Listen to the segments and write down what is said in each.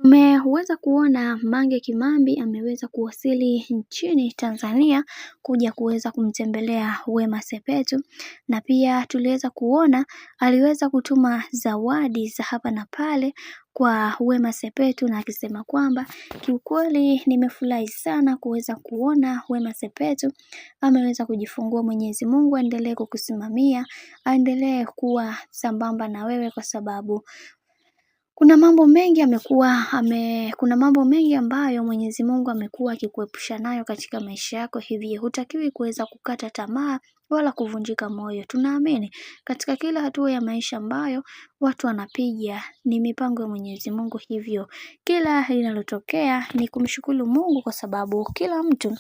Umeweza kuona Mange Kimambi ameweza kuwasili nchini Tanzania kuja kuweza kumtembelea Wema Sepetu, na pia tuliweza kuona aliweza kutuma zawadi za hapa na pale kwa Wema Sepetu, na akisema kwamba kiukweli nimefurahi sana kuweza kuona Wema Sepetu ameweza kujifungua. Mwenyezi Mungu aendelee kukusimamia, aendelee kuwa sambamba na wewe, kwa sababu kuna mambo mengi ambayo Mwenyezi Mungu amekuwa akikuepusha nayo katika maisha yako, hivi hutakiwi kuweza kukata tamaa wala kuvunjika moyo. Tunaamini katika kila hatua ya maisha ambayo watu wanapiga ni mipango ya Mwenyezi Mungu, hivyo kila linalotokea ni kumshukuru Mungu, kwa sababu kila mtu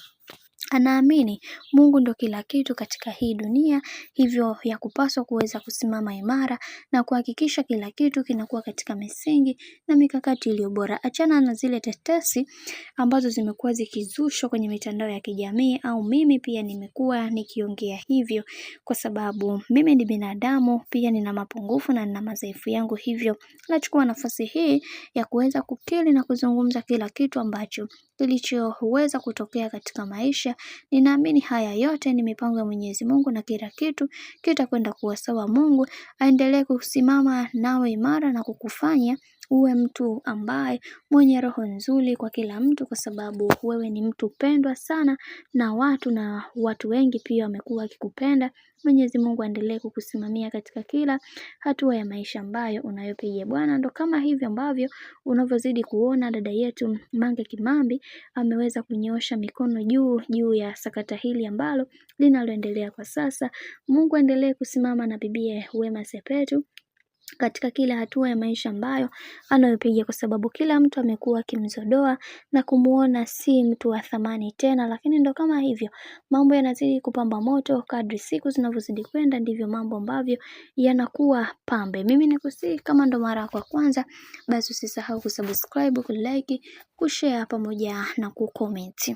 anaamini Mungu ndo kila kitu katika hii dunia, hivyo ya kupaswa kuweza kusimama imara na kuhakikisha kila kitu kinakuwa katika misingi na mikakati iliyo bora. Achana na zile tetesi ambazo zimekuwa zikizushwa kwenye mitandao ya kijamii, au mimi pia nimekuwa nikiongea hivyo, kwa sababu mimi ni binadamu, pia nina mapungufu na nina madhaifu yangu, hivyo nachukua nafasi hii ya kuweza kukiri na kuzungumza kila kitu ambacho kilichoweza kutokea katika maisha. Ninaamini haya yote ni mipango ya Mwenyezi Mungu na kila kitu kitakwenda kuwa sawa. Mungu aendelee kusimama nawe imara na kukufanya uwe mtu ambaye mwenye roho nzuri kwa kila mtu, kwa sababu wewe ni mtu pendwa sana na watu wengi pia wamekuwa wakikupenda. Mwenyezi Mungu aendelee kukusimamia katika kila hatua ya maisha ambayo unayopiga. Bwana, ndo kama hivi ambavyo unavyozidi kuona dada yetu Mange Kimambi ameweza kunyoosha mikono juu ya sakata hili ambalo linaloendelea kwa sasa. Mungu aendelee kusimama na bibie Wema Sepetu katika kila hatua ya maisha ambayo anayopiga, kwa sababu kila mtu amekuwa akimzodoa na kumuona si mtu wa thamani tena. Lakini ndo kama hivyo mambo yanazidi kupamba moto, kadri siku zinavyozidi kwenda ndivyo mambo ambavyo yanakuwa pambe. Mimi nikusihi, kama ndo mara kwa kwanza, basi usisahau kusubscribe, kulike, kushare pamoja na kucomment.